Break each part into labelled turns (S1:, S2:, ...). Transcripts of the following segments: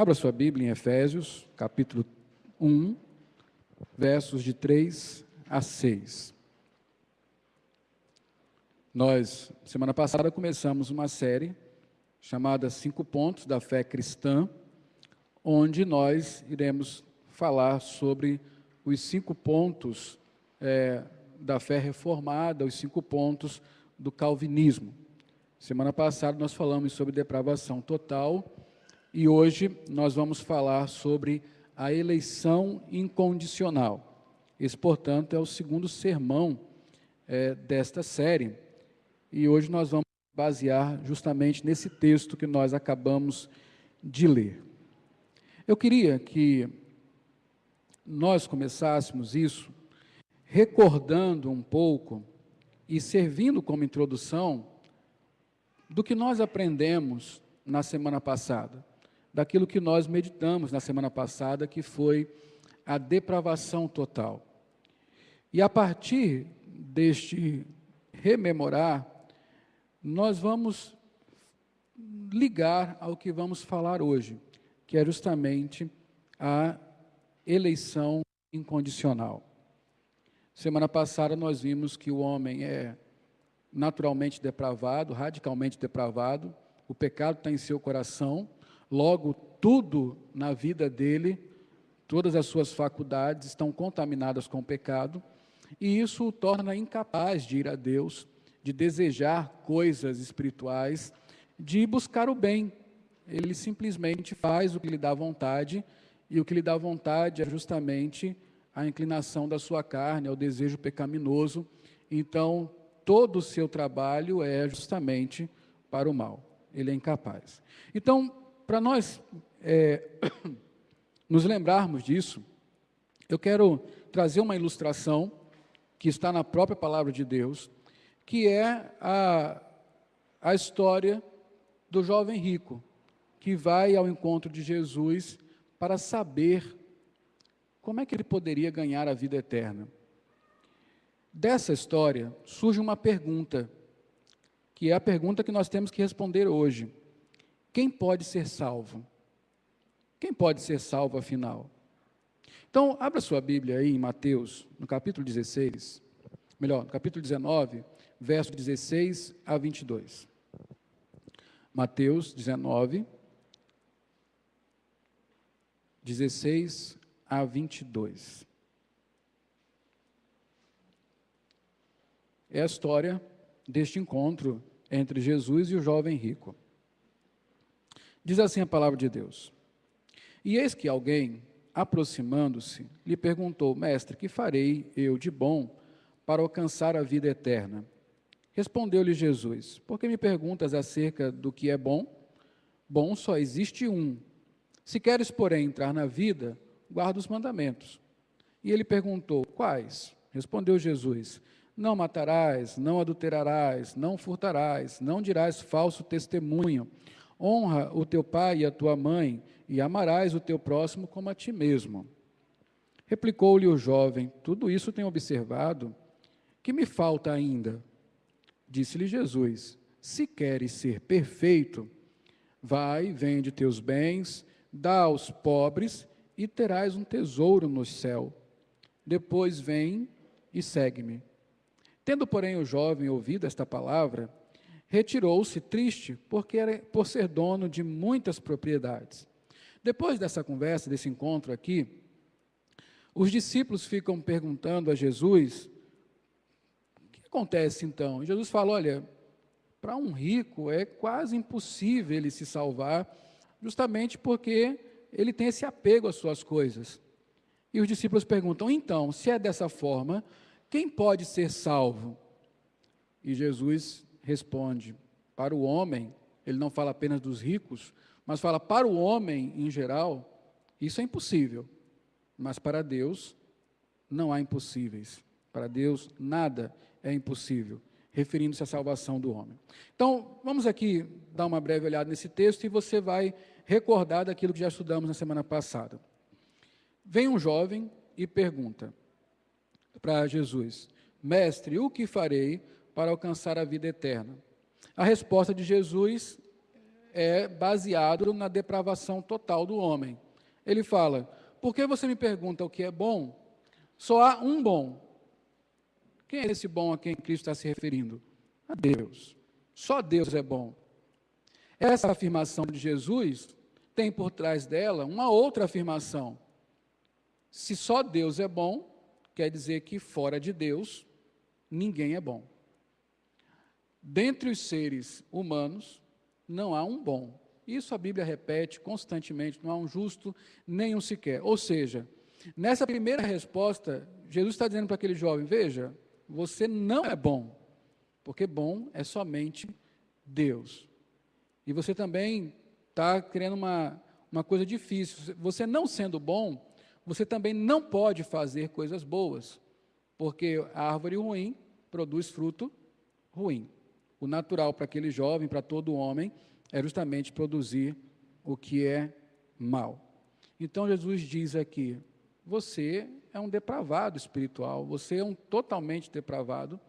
S1: Abra sua Bíblia em Efésios, capítulo 1, versos de 3 a 6. Nós, semana passada, começamos uma série chamada 5 Pontos da Fé Cristã, onde nós iremos falar sobre os 5 pontos da fé reformada, os 5 pontos do calvinismo. Semana passada nós falamos sobre depravação total e hoje nós vamos falar sobre a eleição incondicional. Esse, portanto, é o segundo sermão desta série e hoje nós vamos basear justamente nesse texto que nós acabamos de ler. Eu queria que nós começássemos isso recordando um pouco e servindo como introdução do que nós aprendemos na semana passada, daquilo que nós meditamos na semana passada, que foi a depravação total. E a partir deste rememorar, nós vamos ligar ao que vamos falar hoje, que é justamente a eleição incondicional. Semana passada nós vimos que o homem é naturalmente depravado, radicalmente depravado, o pecado está em seu coração, logo tudo na vida dele, todas as suas faculdades estão contaminadas com o pecado, e isso o torna incapaz de ir a Deus, de desejar coisas espirituais, de buscar o bem. Ele simplesmente faz o que lhe dá vontade, e o que lhe dá vontade é justamente a inclinação da sua carne, é o desejo pecaminoso. Então, todo o seu trabalho é justamente para o mal. Ele é incapaz. Então, para nós nos lembrarmos disso, eu quero trazer uma ilustração que está na própria palavra de Deus, que é a história do jovem rico, que vai ao encontro de Jesus para saber como é que ele poderia ganhar a vida eterna. Dessa história surge uma pergunta, que é a pergunta que nós temos que responder hoje. Quem pode ser salvo? Quem pode ser salvo, afinal? Então, abra sua Bíblia aí em Mateus, no capítulo 16, no capítulo 19, verso 16 a 22. Mateus 19, 16 a 22. É a história deste encontro entre Jesus e o jovem rico. Diz assim a palavra de Deus: E eis que alguém, aproximando-se, lhe perguntou: Mestre, que farei eu de bom para alcançar a vida eterna? Respondeu-lhe Jesus: Por que me perguntas acerca do que é bom? Bom só existe um. Se queres, porém, entrar na vida, guarda os mandamentos. E ele perguntou: Quais? Respondeu Jesus: Não matarás, não adulterarás, não furtarás, não dirás falso testemunho, honra o teu pai e a tua mãe, e amarás o teu próximo como a ti mesmo. Replicou-lhe o jovem: Tudo isso tenho observado. Que me falta ainda? Disse-lhe Jesus: Se queres ser perfeito, vai, vende teus bens, dá aos pobres, e terás um tesouro no céu. Depois vem e segue-me. Tendo, porém, o jovem ouvido esta palavra, retirou-se triste, por ser dono de muitas propriedades. Depois dessa conversa, desse encontro aqui, os discípulos ficam perguntando a Jesus: o que acontece então? E Jesus fala: olha, para um rico é quase impossível ele se salvar, justamente porque ele tem esse apego às suas coisas. E os discípulos perguntam: então, se é dessa forma, quem pode ser salvo? E Jesus responde: para o homem, ele não fala apenas dos ricos, mas fala para o homem em geral, isso é impossível. Mas para Deus, não há impossíveis. Para Deus, nada é impossível, referindo-se à salvação do homem. Então, vamos aqui dar uma breve olhada nesse texto e você vai recordar daquilo que já estudamos na semana passada. Vem um jovem e pergunta para Jesus: Mestre, o que farei para alcançar a vida eterna? A resposta de Jesus é baseado na depravação total do homem. Ele fala: por que você me pergunta o que é bom? Só há um bom. Quem é esse bom a quem Cristo está se referindo? A Deus. Só Deus é bom. Essa afirmação de Jesus tem por trás dela uma outra afirmação. Se só Deus é bom, quer dizer que fora de Deus, ninguém é bom. Dentre os seres humanos, não há um bom. Isso a Bíblia repete constantemente: não há um justo, nem um sequer. Ou seja, nessa primeira resposta, Jesus está dizendo para aquele jovem: veja, você não é bom, porque bom é somente Deus. E você também está criando uma coisa difícil. Você não sendo bom, você também não pode fazer coisas boas, porque a árvore ruim produz fruto ruim. O natural para aquele jovem, para todo homem, é justamente produzir o que é mal. Então Jesus diz aqui: você é um depravado espiritual, você é um totalmente depravado,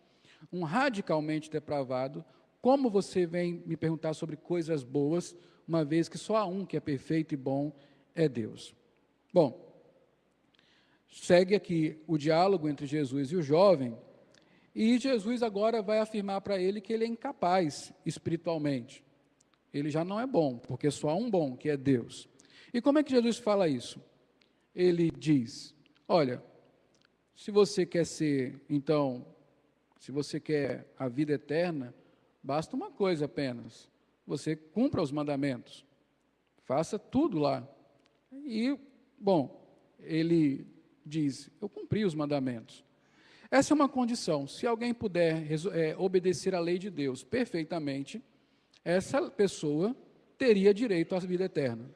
S1: um radicalmente depravado. Como você vem me perguntar sobre coisas boas, uma vez que só há um que é perfeito e bom, é Deus? Bom, segue aqui o diálogo entre Jesus e o jovem, e Jesus agora vai afirmar para ele que ele é incapaz espiritualmente. Ele já não é bom, porque só há um bom, que é Deus. E como é que Jesus fala isso? Ele diz: olha, se você quer se você quer a vida eterna, basta uma coisa apenas: você cumpra os mandamentos, faça tudo lá. E, bom, ele diz: eu cumpri os mandamentos. Essa é uma condição. Se alguém puder obedecer à lei de Deus perfeitamente, essa pessoa teria direito à vida eterna.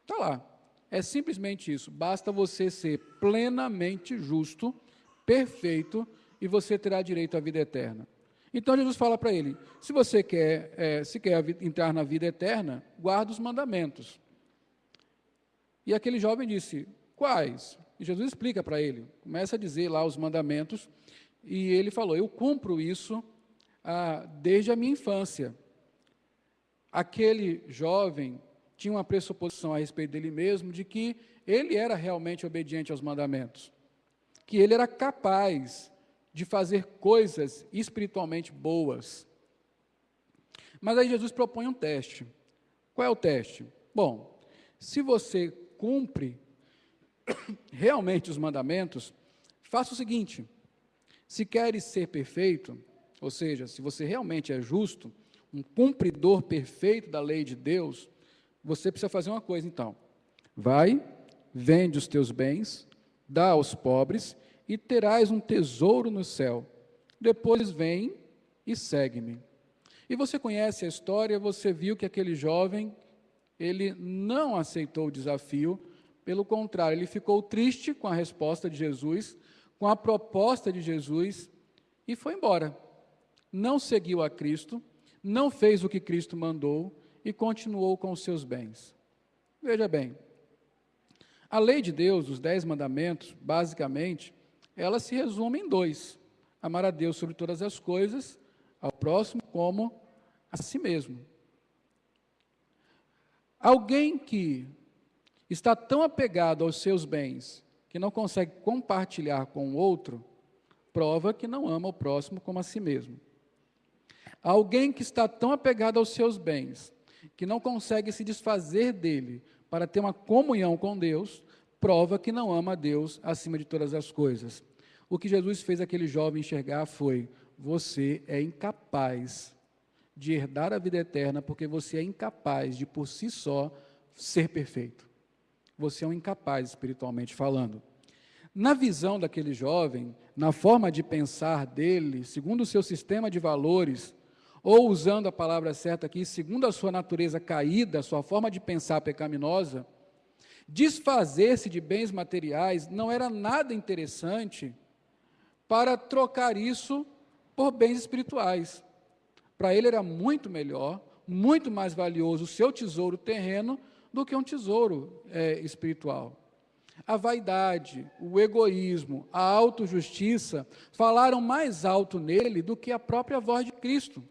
S1: Está lá. É simplesmente isso. Basta você ser plenamente justo, perfeito, e você terá direito à vida eterna. Então Jesus fala para ele: se você quer entrar na vida eterna, guarda os mandamentos. E aquele jovem disse: quais? E Jesus explica para ele, começa a dizer lá os mandamentos, e ele falou: eu cumpro isso desde a minha infância. Aquele jovem tinha uma pressuposição a respeito dele mesmo, de que ele era realmente obediente aos mandamentos, que ele era capaz de fazer coisas espiritualmente boas. Mas aí Jesus propõe um teste. Qual é o teste? Bom, se você cumpre realmente os mandamentos, faça o seguinte: se queres ser perfeito, ou seja, se você realmente é justo, um cumpridor perfeito da lei de Deus, você precisa fazer uma coisa então: vai, vende os teus bens, dá aos pobres, e terás um tesouro no céu. Depois vem e segue-me. E você conhece a história, você viu que aquele jovem, ele não aceitou o desafio, pelo contrário, ele ficou triste com a resposta de Jesus, com a proposta de Jesus, e foi embora. Não seguiu a Cristo, não fez o que Cristo mandou, e continuou com os seus bens. Veja bem, a lei de Deus, os 10 mandamentos, basicamente, ela se resume em 2: amar a Deus sobre todas as coisas, ao próximo como a si mesmo. Alguém que está tão apegado aos seus bens, que não consegue compartilhar com o outro, prova que não ama o próximo como a si mesmo. Alguém que está tão apegado aos seus bens, que não consegue se desfazer dele para ter uma comunhão com Deus, prova que não ama a Deus acima de todas as coisas. O que Jesus fez aquele jovem enxergar foi: você é incapaz de herdar a vida eterna, porque você é incapaz de, por si só, ser perfeito. Você é um incapaz, espiritualmente falando. Na visão daquele jovem, na forma de pensar dele, segundo o seu sistema de valores, ou usando a palavra certa aqui, segundo a sua natureza caída, a sua forma de pensar pecaminosa, desfazer-se de bens materiais não era nada interessante para trocar isso por bens espirituais. Para ele era muito melhor, muito mais valioso o seu tesouro terreno do que um tesouro espiritual. A vaidade, o egoísmo, a autojustiça falaram mais alto nele do que a própria voz de Cristo.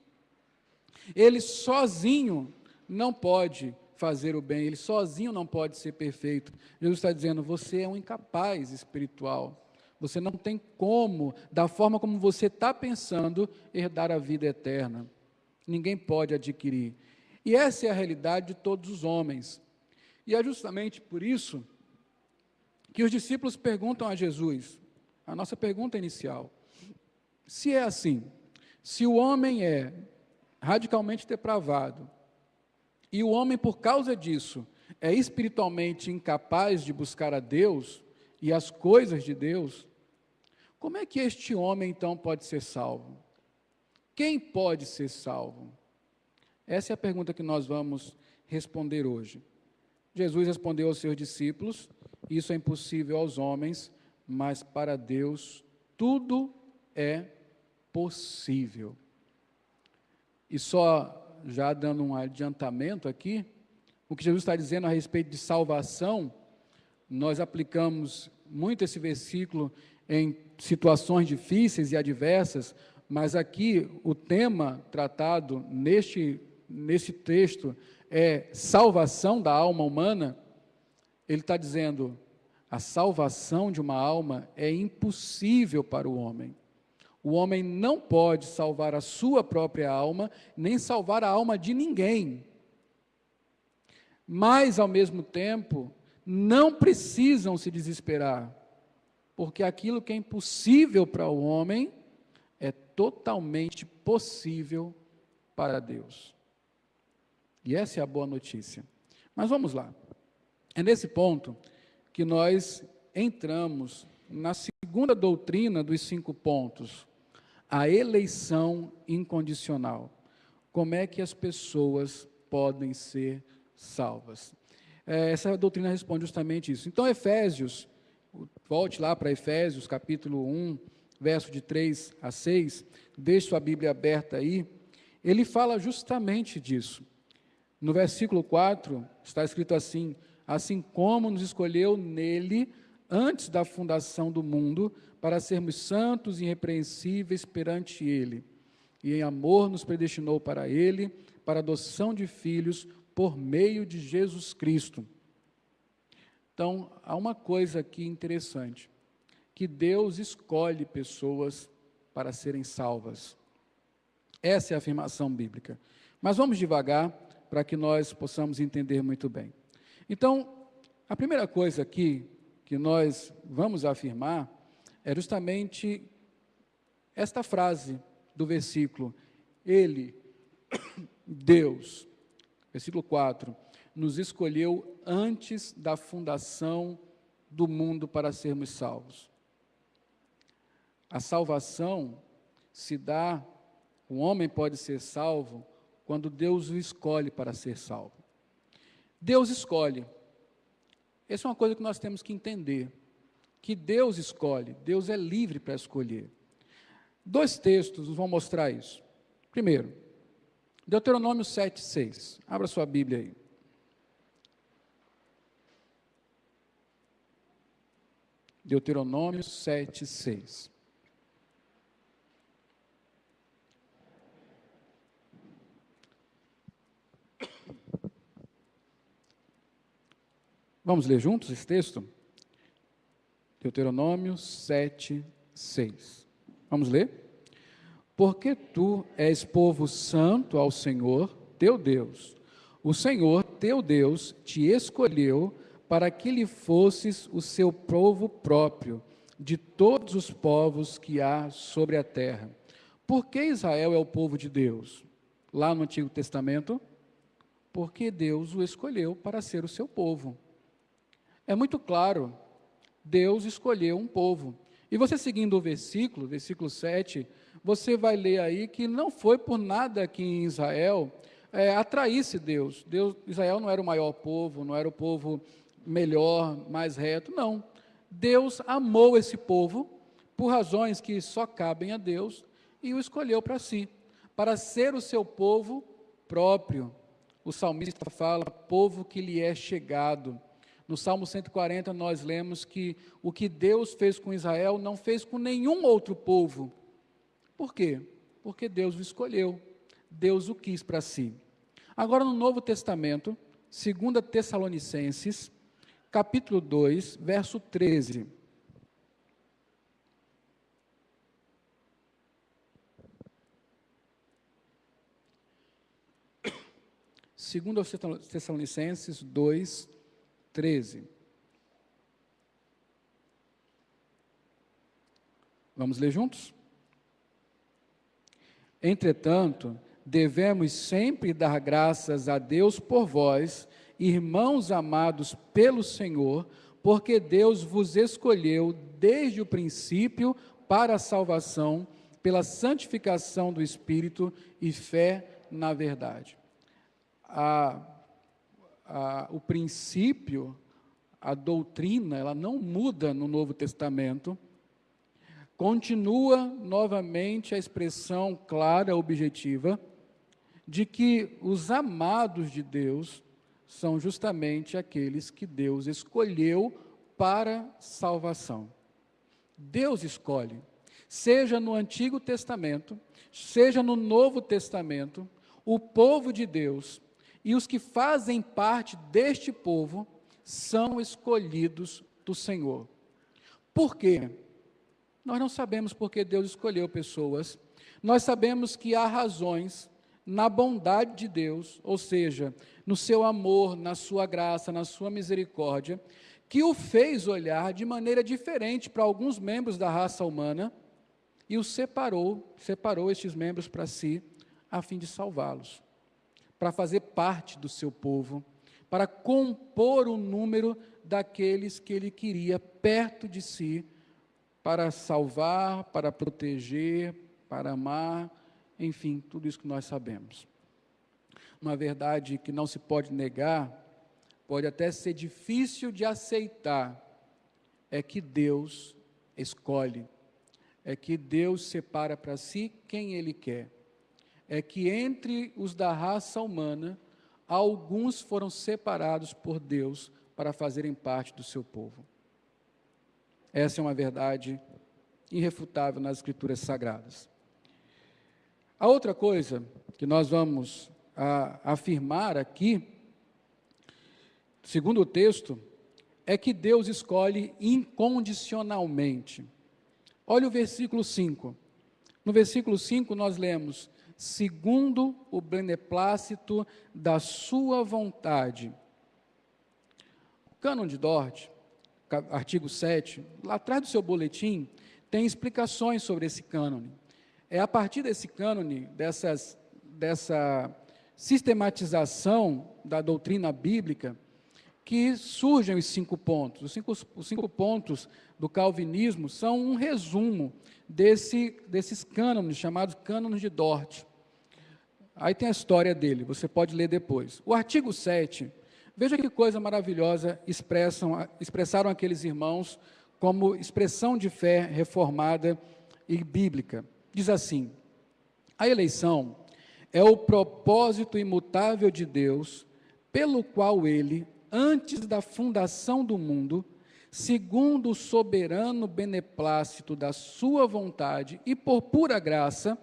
S1: Ele sozinho não pode fazer o bem, ele sozinho não pode ser perfeito. Jesus está dizendo, você é um incapaz espiritual, você não tem como, da forma como você está pensando, herdar a vida eterna. Ninguém pode adquirir. E essa é a realidade de todos os homens. E é justamente por isso que os discípulos perguntam a Jesus, a nossa pergunta inicial, se é assim, se o homem é radicalmente depravado, e o homem, por causa disso, é espiritualmente incapaz de buscar a Deus e as coisas de Deus, como é que este homem, então, pode ser salvo? Quem pode ser salvo? Essa é a pergunta que nós vamos responder hoje. Jesus respondeu aos seus discípulos, isso é impossível aos homens, mas para Deus tudo é possível. E só já dando um adiantamento aqui, o que Jesus está dizendo a respeito de salvação, nós aplicamos muito esse versículo em situações difíceis e adversas, mas aqui o tema tratado neste texto é salvação da alma humana. Ele está dizendo, a salvação de uma alma é impossível para o homem. O homem não pode salvar a sua própria alma, nem salvar a alma de ninguém. Mas, ao mesmo tempo, não precisam se desesperar, porque aquilo que é impossível para o homem é totalmente possível para Deus. E essa é a boa notícia. Mas vamos lá. É nesse ponto que nós entramos na segunda doutrina dos 5 pontos, a eleição incondicional. Como é que as pessoas podem ser salvas? Essa doutrina responde justamente isso. Então, Efésios, volte lá para Efésios, capítulo 1, verso de 3 a 6, deixe sua Bíblia aberta aí, ele fala justamente disso. No versículo 4, está escrito assim, assim como nos escolheu nele, antes da fundação do mundo, para sermos santos e irrepreensíveis perante ele, e em amor nos predestinou para ele, para a adoção de filhos, por meio de Jesus Cristo. Então, há uma coisa aqui interessante, que Deus escolhe pessoas para serem salvas. Essa é a afirmação bíblica. Mas vamos devagar, para que nós possamos entender muito bem. Então, a primeira coisa aqui, que nós vamos afirmar, é justamente esta frase do versículo, Ele, Deus, versículo 4, nos escolheu antes da fundação do mundo para sermos salvos. A salvação se dá, o homem pode ser salvo quando Deus o escolhe para ser salvo. Deus escolhe. Essa é uma coisa que nós temos que entender, que Deus escolhe, Deus é livre para escolher. 2 textos vão mostrar isso. Primeiro, Deuteronômio 7:6. Abra sua Bíblia aí. Deuteronômio 7:6. Vamos ler juntos esse texto? Deuteronômio 7:6. Vamos ler? Porque tu és povo santo ao Senhor, teu Deus. O Senhor, teu Deus, te escolheu para que lhe fosses o seu povo próprio, de todos os povos que há sobre a terra. Por que Israel é o povo de Deus? Lá no Antigo Testamento, porque Deus o escolheu para ser o seu povo. É muito claro, Deus escolheu um povo. E você seguindo o versículo 7, você vai ler aí que não foi por nada que em Israel atraísse Deus. Israel não era o maior povo, não era o povo melhor, mais reto, não. Deus amou esse povo por razões que só cabem a Deus e o escolheu para si, para ser o seu povo próprio. O salmista fala, povo que lhe é chegado. No Salmo 140 nós lemos que o que Deus fez com Israel não fez com nenhum outro povo. Por quê? Porque Deus o escolheu, Deus o quis para si. Agora, no Novo Testamento, 2 Tessalonicenses, capítulo 2, verso 13. Segundo aos Tessalonicenses 2, 13. Vamos ler juntos? Entretanto, devemos sempre dar graças a Deus por vós, irmãos amados pelo Senhor, porque Deus vos escolheu desde o princípio para a salvação, pela santificação do Espírito e fé na verdade. O princípio, a doutrina, ela não muda no Novo Testamento. Continua novamente a expressão clara, objetiva, de que os amados de Deus são justamente aqueles que Deus escolheu para salvação. Deus escolhe, seja no Antigo Testamento, seja no Novo Testamento, o povo de Deus e os que fazem parte deste povo são escolhidos do Senhor. Por quê? Nós não sabemos por que Deus escolheu pessoas, nós sabemos que há razões na bondade de Deus, ou seja, no seu amor, na sua graça, na sua misericórdia, que o fez olhar de maneira diferente para alguns membros da raça humana e os separou estes membros para si, a fim de salvá-los, para fazer parte do seu povo, para compor o número daqueles que ele queria perto de si, para salvar, para proteger, para amar, enfim, tudo isso que nós sabemos. Uma verdade que não se pode negar, pode até ser difícil de aceitar, é que Deus escolhe, é que Deus separa para si quem Ele quer. É que entre os da raça humana, alguns foram separados por Deus para fazerem parte do seu povo. Essa é uma verdade irrefutável nas Escrituras Sagradas. A outra coisa que nós vamos afirmar aqui, segundo o texto, é que Deus escolhe incondicionalmente. Olha o versículo 5. No versículo 5 nós lemos: segundo o beneplácito da sua vontade. O cânon de Dort, artigo 7, lá atrás do seu boletim, tem explicações sobre esse cânone. É a partir desse cânone, dessa sistematização da doutrina bíblica, que surgem os 5 pontos. Os cinco pontos do calvinismo são um resumo desses cânones, chamados cânones de Dort. Aí tem a história dele, você pode ler depois. O artigo 7, veja que coisa maravilhosa expressaram aqueles irmãos como expressão de fé reformada e bíblica. Diz assim: a eleição é o propósito imutável de Deus, pelo qual Ele, antes da fundação do mundo, segundo o soberano beneplácito da sua vontade e por pura graça,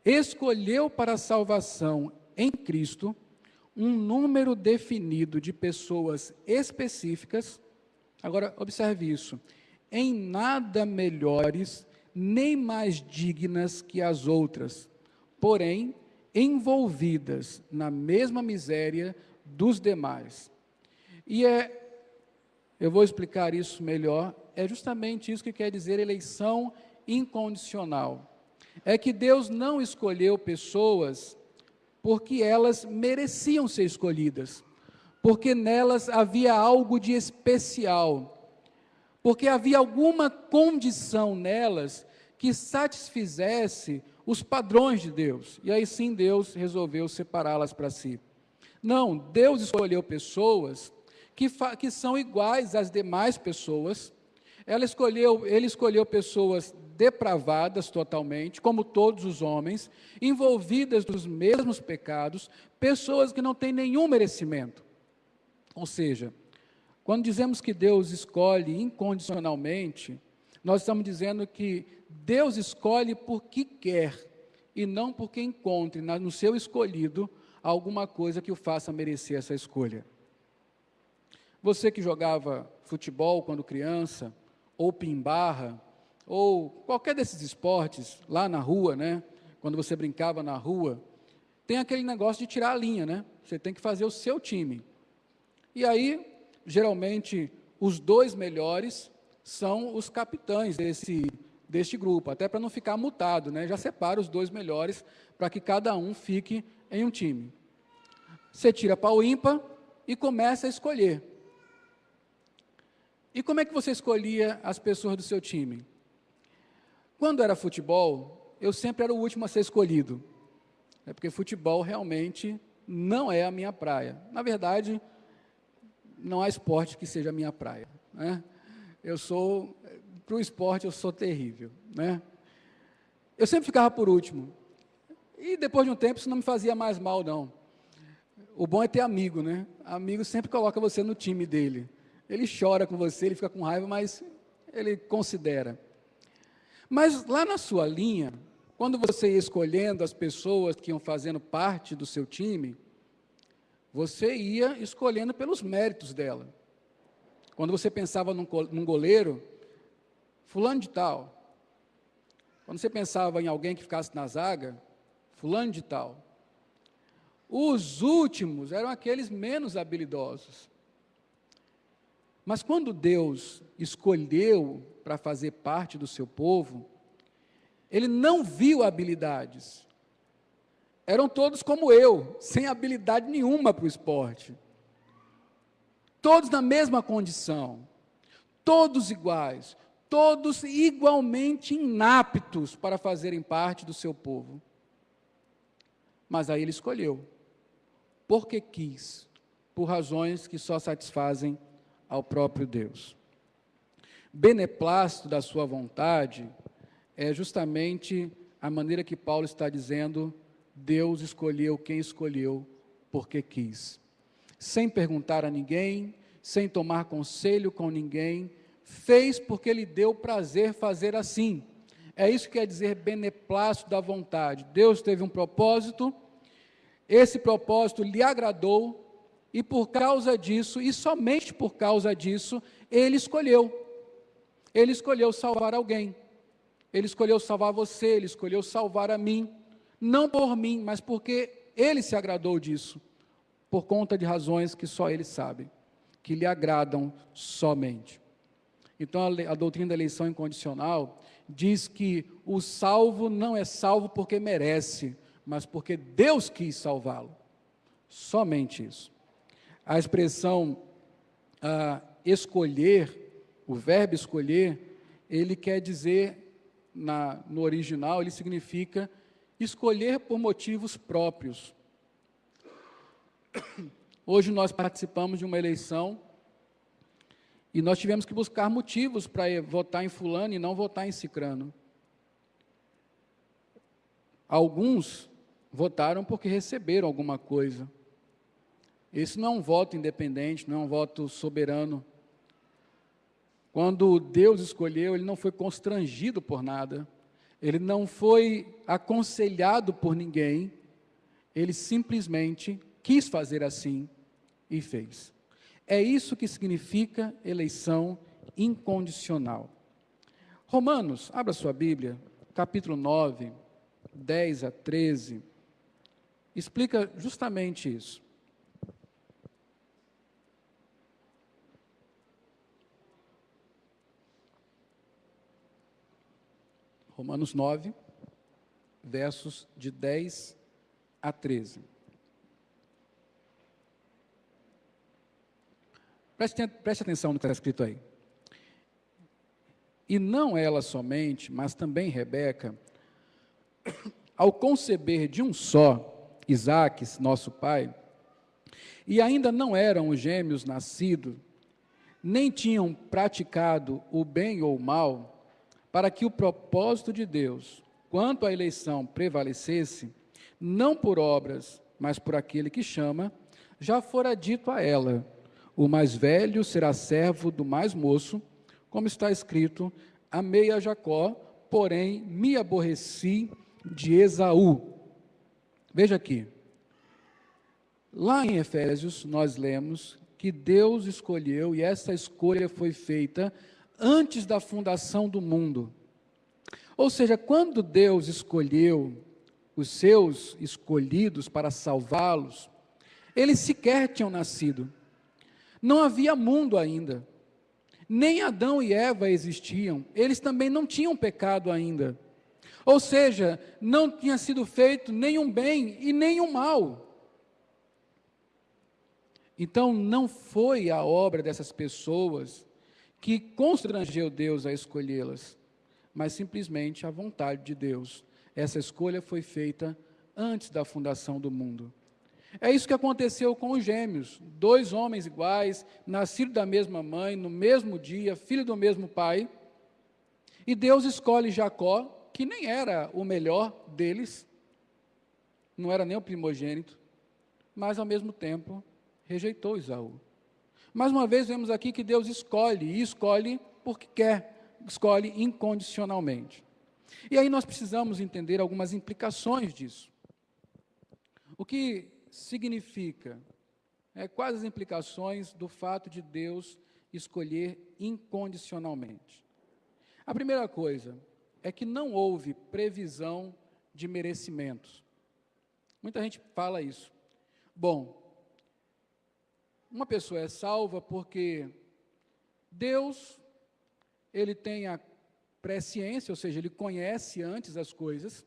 S1: escolheu para a salvação em Cristo um número definido de pessoas específicas, agora observe isso, em nada melhores nem mais dignas que as outras, porém envolvidas na mesma miséria dos demais. E eu vou explicar isso melhor, é justamente isso que quer dizer eleição incondicional. É que Deus não escolheu pessoas porque elas mereciam ser escolhidas, porque nelas havia algo de especial, porque havia alguma condição nelas que satisfizesse os padrões de Deus, e aí sim Deus resolveu separá-las para si. Não, Deus escolheu pessoas que são iguais às demais pessoas. Ele escolheu pessoas depravadas totalmente, como todos os homens, envolvidas nos mesmos pecados, pessoas que não têm nenhum merecimento. Ou seja, quando dizemos que Deus escolhe incondicionalmente, nós estamos dizendo que Deus escolhe porque quer, e não porque encontre no seu escolhido alguma coisa que o faça merecer essa escolha. Você que jogava futebol quando criança, ou pimbarra, ou qualquer desses esportes, lá na rua, né? Quando você brincava na rua, tem aquele negócio de tirar a linha, né? Você tem que fazer o seu time. E aí, geralmente, os 2 melhores são os capitães deste grupo, até para não ficar mutado, né? Já separa os 2 melhores para que cada um fique em um time. Você tira pau ímpar e começa a escolher. E como é que você escolhia as pessoas do seu time? Quando era futebol, eu sempre era o último a ser escolhido. É porque futebol realmente não é a minha praia. Na verdade, não há esporte que seja a minha praia, né? Para o esporte eu sou terrível, né? Eu sempre ficava por último. E depois de um tempo isso não me fazia mais mal, não. O bom é ter amigo, né? Amigo sempre coloca você no time dele. Ele chora com você, ele fica com raiva, mas ele considera. Mas lá na sua linha, quando você ia escolhendo as pessoas que iam fazendo parte do seu time, você ia escolhendo pelos méritos dela. Quando você pensava num goleiro, fulano de tal. Quando você pensava em alguém que ficasse na zaga, fulano de tal. Os últimos eram aqueles menos habilidosos. Mas quando Deus escolheu para fazer parte do seu povo, Ele não viu habilidades. Eram todos como eu, sem habilidade nenhuma para o esporte. Todos na mesma condição, todos iguais, todos igualmente inaptos para fazerem parte do seu povo. Mas aí Ele escolheu, porque quis, por razões que só satisfazem ao próprio Deus. Beneplácito da sua vontade é justamente a maneira que Paulo está dizendo, Deus escolheu quem escolheu porque quis. Sem perguntar a ninguém, sem tomar conselho com ninguém, fez porque lhe deu prazer fazer assim. É isso que quer dizer beneplácito da vontade. Deus teve um propósito, esse propósito lhe agradou, e por causa disso, e somente por causa disso, Ele escolheu salvar alguém. Ele escolheu salvar você, Ele escolheu salvar a mim, não por mim, mas porque Ele se agradou disso, por conta de razões que só Ele sabe, que lhe agradam somente. Então, a doutrina da eleição incondicional diz que o salvo não é salvo porque merece, mas porque Deus quis salvá-lo. Somente isso. A expressão escolher, o verbo escolher, ele quer dizer, no original, ele significa escolher por motivos próprios. Hoje nós participamos de uma eleição e nós tivemos que buscar motivos para votar em fulano e não votar em cicrano. Alguns votaram porque receberam alguma coisa. Esse não é um voto independente, não é um voto soberano. Quando Deus escolheu, Ele não foi constrangido por nada, Ele não foi aconselhado por ninguém, Ele simplesmente quis fazer assim e fez. É isso que significa eleição incondicional. Romanos, abra sua Bíblia, capítulo 9, 10 a 13, explica justamente isso. Romanos 9, versos de 10 a 13. Preste atenção no que está escrito aí. E não ela somente, mas também Rebeca, ao conceber de um só, Isaque, nosso pai, e ainda não eram os gêmeos nascidos, nem tinham praticado o bem ou o mal, para que o propósito de Deus, quanto à eleição, prevalecesse, não por obras, mas por aquele que chama, já fora dito a ela, o mais velho será servo do mais moço, como está escrito, amei a Jacó, porém me aborreci de Esaú. Veja aqui, Lá em Efésios, nós lemos que Deus escolheu, e essa escolha foi feita antes da fundação do mundo. Ou seja, quando Deus escolheu os seus escolhidos para salvá-los, eles sequer tinham nascido. Não havia mundo ainda. Nem Adão e Eva existiam. Eles também não tinham pecado ainda. Ou seja, não tinha sido feito nenhum bem e nenhum mal. Então, não foi a obra dessas pessoas que constrangeu Deus a escolhê-las, mas simplesmente a vontade de Deus. Essa escolha foi feita antes da fundação do mundo. É isso que aconteceu com os gêmeos, 2 homens iguais, nascidos da mesma mãe, no mesmo dia, filho do mesmo pai, e Deus escolhe Jacó, que nem era o melhor deles, não era nem o primogênito, mas ao mesmo tempo rejeitou Esaú. Mais uma vez vemos aqui que Deus escolhe, e escolhe porque quer, escolhe incondicionalmente. E aí nós precisamos entender algumas implicações disso. O que significa? Quais as implicações do fato de Deus escolher incondicionalmente? A primeira coisa é que não houve previsão de merecimentos. Muita gente fala isso. Bom, uma pessoa é salva porque Deus, ele tem a presciência, ou seja, ele conhece antes as coisas,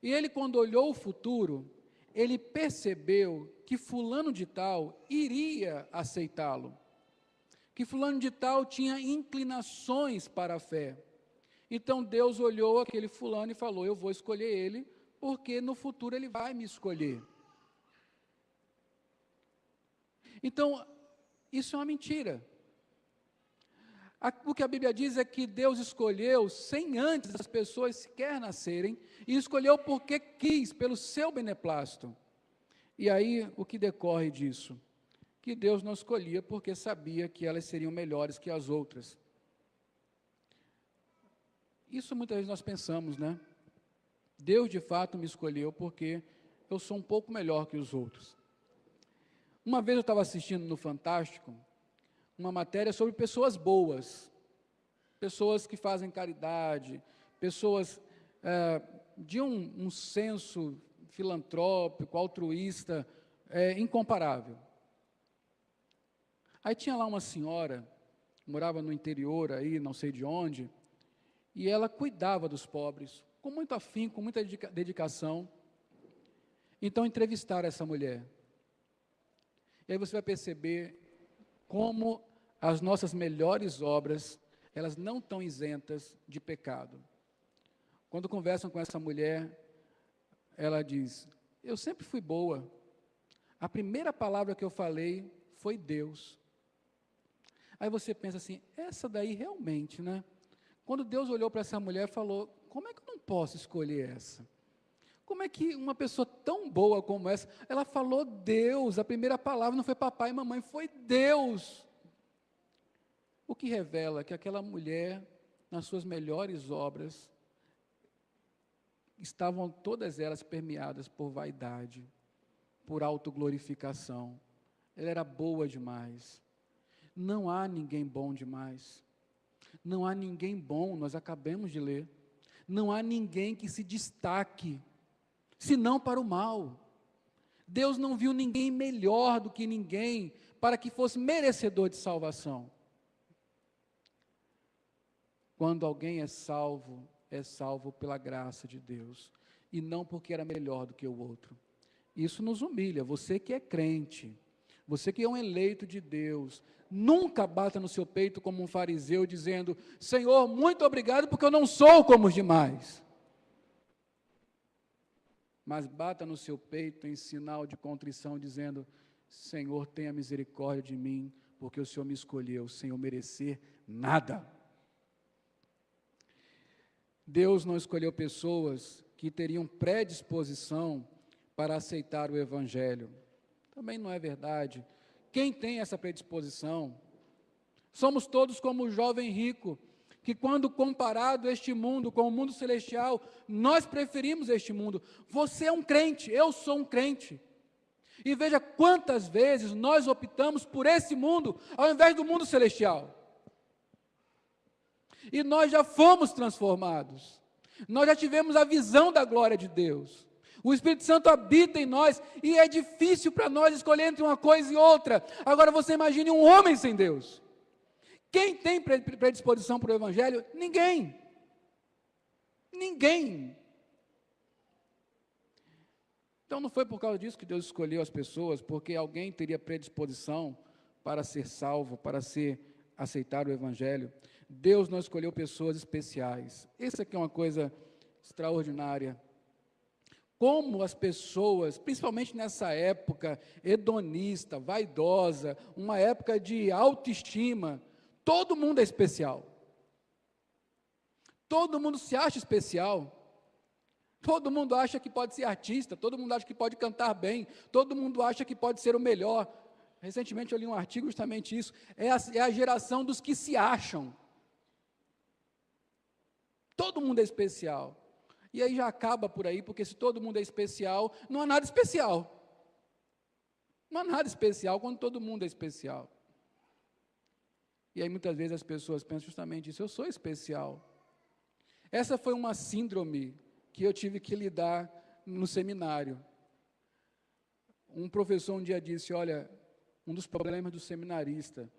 S1: e ele, quando olhou o futuro, ele percebeu que fulano de tal iria aceitá-lo, que fulano de tal tinha inclinações para a fé. Então Deus olhou aquele fulano e falou: eu vou escolher ele, porque no futuro ele vai me escolher. Então, isso é uma mentira. O que a Bíblia diz é que Deus escolheu sem antes as pessoas sequer nascerem, e escolheu porque quis, pelo seu beneplácito. E aí, o que decorre disso? Que Deus não escolhia porque sabia que elas seriam melhores que as outras. Isso muitas vezes nós pensamos, né? Deus de fato me escolheu porque eu sou um pouco melhor que os outros. Uma vez eu estava assistindo no Fantástico uma matéria sobre pessoas boas, pessoas que fazem caridade, pessoas de um senso filantrópico, altruísta, incomparável. Aí tinha lá uma senhora, morava no interior aí, não sei de onde, e ela cuidava dos pobres, com muito afinco, com muita dedicação. Então entrevistaram essa mulher. E aí você vai perceber como as nossas melhores obras, elas não estão isentas de pecado. Quando conversam com essa mulher, ela diz: eu sempre fui boa. A primeira palavra que eu falei foi Deus. Aí você pensa assim, essa daí realmente, né? Quando Deus olhou para essa mulher e falou: como é que eu não posso escolher essa? Como é que uma pessoa tão boa como essa, ela falou Deus, a primeira palavra não foi papai e mamãe, foi Deus. O que revela que aquela mulher, nas suas melhores obras, estavam todas elas permeadas por vaidade, por autoglorificação. Ela era boa demais. Não há ninguém bom demais. Não há ninguém bom, nós acabamos de ler. Não há ninguém que se destaque, senão para o mal. Deus não viu ninguém melhor do que ninguém para que fosse merecedor de salvação. Quando alguém é salvo pela graça de Deus, e não porque era melhor do que o outro. Isso nos humilha. Você que é crente, você que é um eleito de Deus, nunca bata no seu peito como um fariseu dizendo: Senhor, muito obrigado porque eu não sou como os demais. Mas bata no seu peito em sinal de contrição, dizendo: Senhor, tenha misericórdia de mim, porque o Senhor me escolheu sem eu merecer nada. Deus não escolheu pessoas que teriam predisposição para aceitar o Evangelho. Também não é verdade. Quem tem essa predisposição? Somos todos como o jovem rico, que quando comparado este mundo com o mundo celestial, nós preferimos este mundo. Você é um crente, eu sou um crente. E veja quantas vezes nós optamos por esse mundo, ao invés do mundo celestial. E nós já fomos transformados. Nós já tivemos a visão da glória de Deus. O Espírito Santo habita em nós e é difícil para nós escolher entre uma coisa e outra. Agora você imagine um homem sem Deus. Quem tem predisposição para o Evangelho? Ninguém. Ninguém. Então não foi por causa disso que Deus escolheu as pessoas, porque alguém teria predisposição para ser salvo, para aceitar o Evangelho. Deus não escolheu pessoas especiais. Isso aqui é uma coisa extraordinária. Como as pessoas, principalmente nessa época hedonista, vaidosa, uma época de autoestima, todo mundo é especial. Todo mundo se acha especial. Todo mundo acha que pode ser artista, todo mundo acha que pode cantar bem, todo mundo acha que pode ser o melhor. Recentemente eu li um artigo justamente isso. É a geração dos que se acham. Todo mundo é especial. E aí já acaba por aí, porque se todo mundo é especial, não há nada especial. Não há nada especial quando todo mundo é especial. E aí muitas vezes as pessoas pensam justamente isso, eu sou especial. Essa foi uma síndrome que eu tive que lidar no seminário. Um professor um dia disse, olha, um dos problemas do seminarista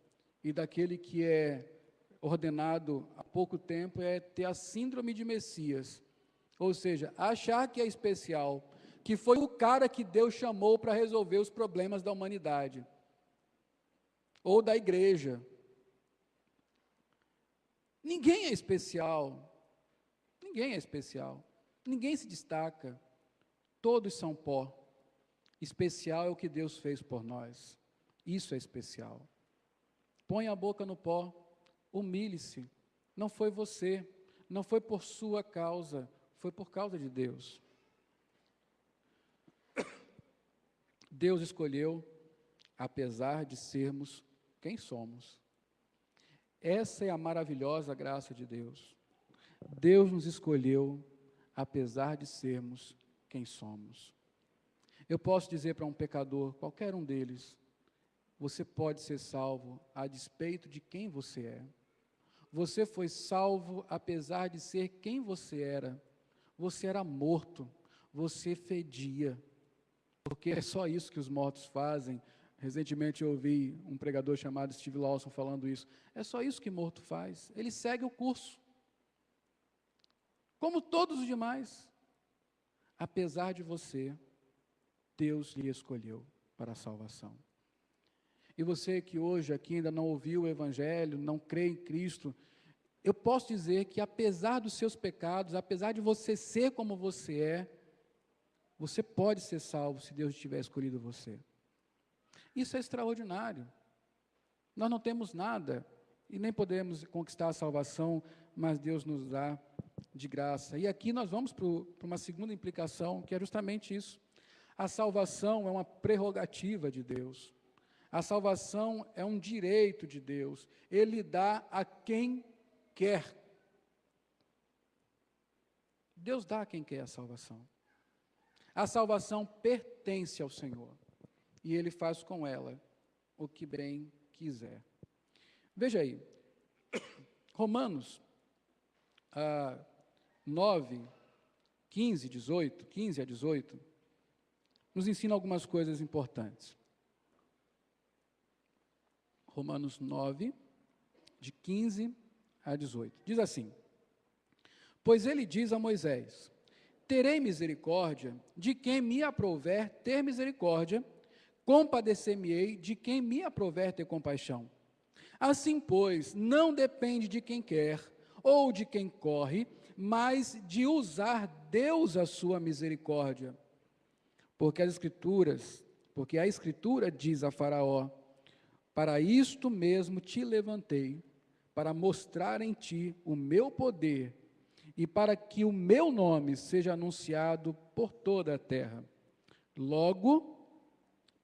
S1: e daquele que é ordenado há pouco tempo é ter a síndrome de Messias. Ou seja, achar que é especial, que foi o cara que Deus chamou para resolver os problemas da humanidade, ou da igreja. Ninguém é especial, ninguém é especial, ninguém se destaca, todos são pó. Especial é o que Deus fez por nós, isso é especial. Põe a boca no pó, humilhe-se, não foi você, não foi por sua causa, foi por causa de Deus. Deus escolheu, apesar de sermos quem somos. Essa é a maravilhosa graça de Deus. Deus nos escolheu, apesar de sermos quem somos. Eu posso dizer para um pecador, qualquer um deles, você pode ser salvo a despeito de quem você é. Você foi salvo apesar de ser quem você era. Você era morto, você fedia, porque é só isso que os mortos fazem. Recentemente eu ouvi um pregador chamado Steve Lawson falando isso. É só isso que morto faz, ele segue o curso, como todos os demais. Apesar de você, Deus lhe escolheu para a salvação. E você que hoje aqui ainda não ouviu o Evangelho, não crê em Cristo, eu posso dizer que apesar dos seus pecados, apesar de você ser como você é, você pode ser salvo se Deus tiver escolhido você. Isso é extraordinário. Nós não temos nada e nem podemos conquistar a salvação, mas Deus nos dá de graça. E aqui nós vamos para uma segunda implicação, que é justamente isso. A salvação é uma prerrogativa de Deus. A salvação é um direito de Deus. Ele dá a quem quer. Deus dá a quem quer a salvação. A salvação pertence ao Senhor. E Ele faz com ela o que bem quiser. Veja aí, Romanos 9, 15 a 18, nos ensina algumas coisas importantes. Romanos 9, de 15 a 18. Diz assim: pois ele diz a Moisés: terei misericórdia de quem me aprouver ter misericórdia, compadecer-me-ei de quem me aprouver ter compaixão. Assim, pois, não depende de quem quer ou de quem corre, mas de usar Deus a sua misericórdia. Porque a Escritura diz a Faraó: para isto mesmo te levantei, para mostrar em ti o meu poder, e para que o meu nome seja anunciado por toda a terra. Logo,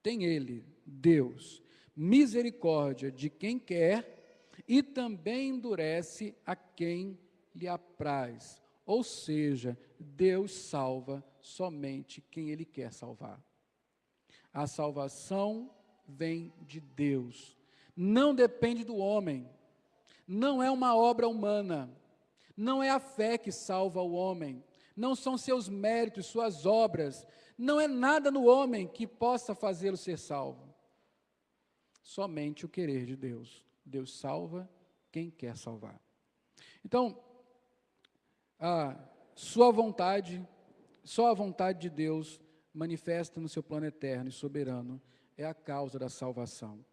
S1: tem ele, Deus, misericórdia de quem quer, e também endurece a quem lhe apraz. Ou seja, Deus salva somente quem Ele quer salvar. A salvação vem de Deus. Não depende do homem. Não é uma obra humana. Não é a fé que salva o homem. Não são seus méritos, suas obras. Não é nada no homem que possa fazê-lo ser salvo. Somente o querer de Deus. Deus salva quem quer salvar. Então, só a vontade de Deus manifesta no seu plano eterno e soberano é a causa da salvação.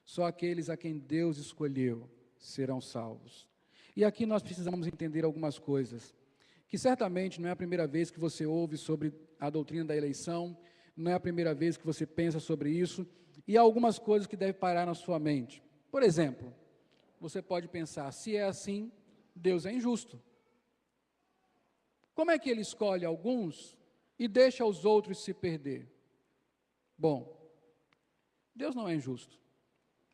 S1: Só aqueles a quem Deus escolheu serão salvos. E aqui nós precisamos entender algumas coisas, que certamente não é a primeira vez que você ouve sobre a doutrina da eleição, não é a primeira vez que você pensa sobre isso, e há algumas coisas que devem parar na sua mente. Por exemplo, você pode pensar, se é assim, Deus é injusto. Como é que Ele escolhe alguns e deixa os outros se perder? Bom, Deus não é injusto.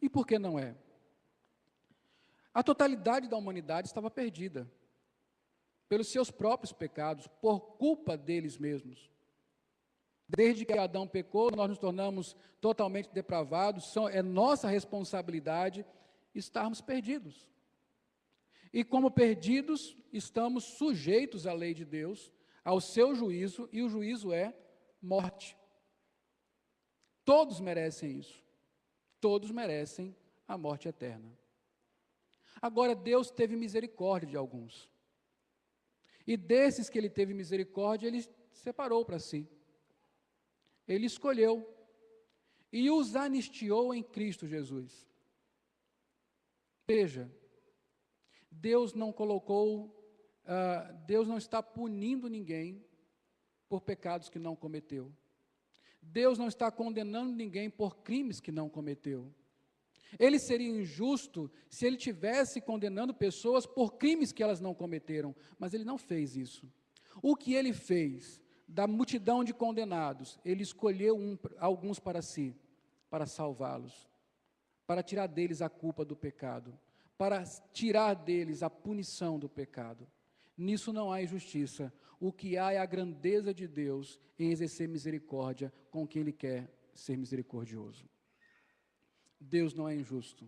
S1: E por que não é? A totalidade da humanidade estava perdida pelos seus próprios pecados, por culpa deles mesmos. Desde que Adão pecou, nós nos tornamos totalmente depravados, é nossa responsabilidade estarmos perdidos. E como perdidos, estamos sujeitos à lei de Deus, ao seu juízo, e o juízo é morte. Todos merecem isso. Todos merecem a morte eterna. Agora, Deus teve misericórdia de alguns. E desses que Ele teve misericórdia, Ele separou para si. Ele escolheu e os anistiou em Cristo Jesus. Veja, Deus não está punindo ninguém por pecados que não cometeu. Deus não está condenando ninguém por crimes que não cometeu. Ele seria injusto se Ele estivesse condenando pessoas por crimes que elas não cometeram, mas Ele não fez isso. O que Ele fez, da multidão de condenados, Ele escolheu alguns para si, para salvá-los, para tirar deles a culpa do pecado, para tirar deles a punição do pecado. Nisso não há injustiça. O que há é a grandeza de Deus em exercer misericórdia com quem Ele quer ser misericordioso. Deus não é injusto.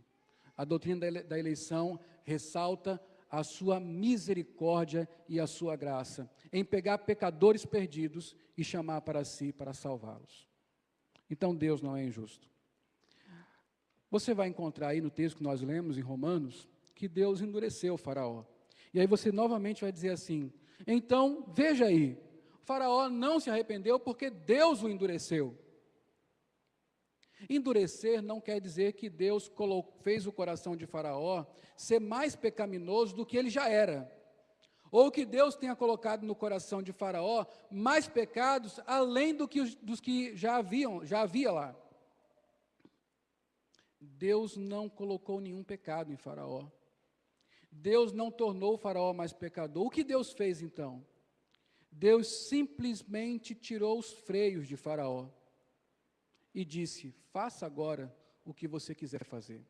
S1: A doutrina da eleição ressalta a sua misericórdia e a sua graça, em pegar pecadores perdidos e chamar para si, para salvá-los. Então Deus não é injusto. Você vai encontrar aí no texto que nós lemos em Romanos, que Deus endureceu o faraó. E aí você novamente vai dizer assim, então, veja aí, o faraó não se arrependeu porque Deus o endureceu. Endurecer não quer dizer que Deus fez o coração de Faraó ser mais pecaminoso do que ele já era, ou que Deus tenha colocado no coração de Faraó mais pecados além dos que já havia lá. Deus não colocou nenhum pecado em Faraó. Deus não tornou o Faraó mais pecador. O que Deus fez então? Deus simplesmente tirou os freios de Faraó e disse, faça agora o que você quiser fazer.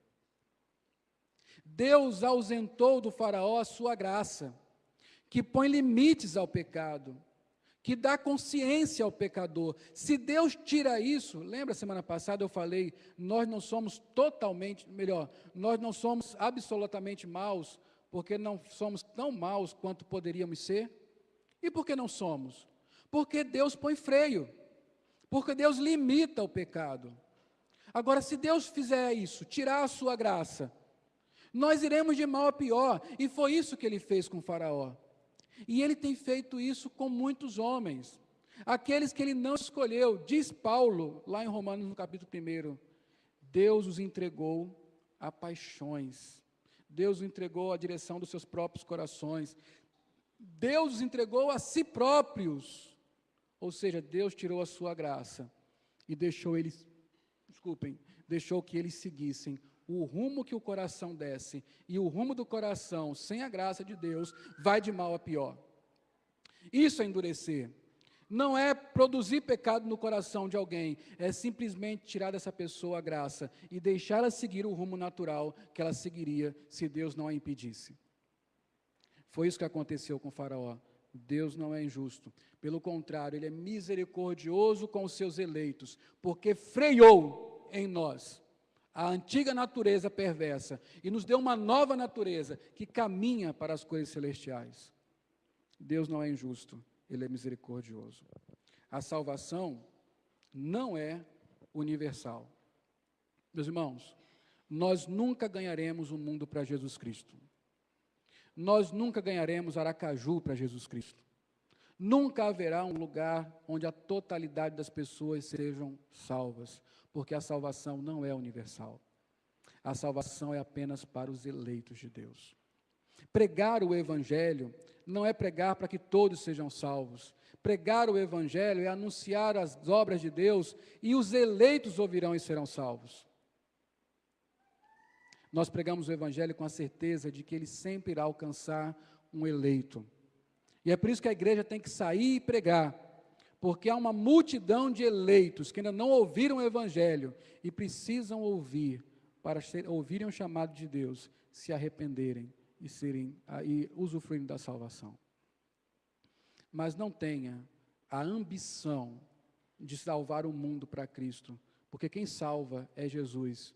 S1: Deus ausentou do faraó a sua graça, que põe limites ao pecado, que dá consciência ao pecador. Se Deus tira isso, lembra semana passada eu falei, nós não somos nós não somos absolutamente maus, porque não somos tão maus quanto poderíamos ser. E por que não somos? Porque Deus põe freio. Porque Deus limita o pecado. Agora, se Deus fizer isso, tirar a sua graça, nós iremos de mal a pior, e foi isso que Ele fez com o faraó. E Ele tem feito isso com muitos homens, aqueles que Ele não escolheu. Diz Paulo, lá em Romanos, no capítulo 1, Deus os entregou a paixões, Deus os entregou à direção dos seus próprios corações, Deus os entregou a si próprios. Ou seja, Deus tirou a sua graça e deixou que eles seguissem o rumo que o coração desce, e o rumo do coração, sem a graça de Deus, vai de mal a pior. Isso é endurecer. Não é produzir pecado no coração de alguém, é simplesmente tirar dessa pessoa a graça e deixá-la seguir o rumo natural que ela seguiria se Deus não a impedisse. Foi isso que aconteceu com o faraó. Deus não é injusto. Pelo contrário, Ele é misericordioso com os seus eleitos, porque freou em nós a antiga natureza perversa e nos deu uma nova natureza que caminha para as coisas celestiais. Deus não é injusto, Ele é misericordioso. A salvação não é universal. Meus irmãos, nós nunca ganharemos o mundo para Jesus Cristo. Nós nunca ganharemos Aracaju para Jesus Cristo. Nunca haverá um lugar onde a totalidade das pessoas sejam salvas, porque a salvação não é universal. A salvação é apenas para os eleitos de Deus. Pregar o Evangelho não é pregar para que todos sejam salvos. Pregar o Evangelho é anunciar as obras de Deus e os eleitos ouvirão e serão salvos. Nós pregamos o Evangelho com a certeza de que ele sempre irá alcançar um eleito. E é por isso que a igreja tem que sair e pregar, porque há uma multidão de eleitos que ainda não ouviram o Evangelho e precisam ouvir, para ouvirem o chamado de Deus, se arrependerem e usufruírem da salvação. Mas não tenha a ambição de salvar o mundo para Cristo, porque quem salva é Jesus,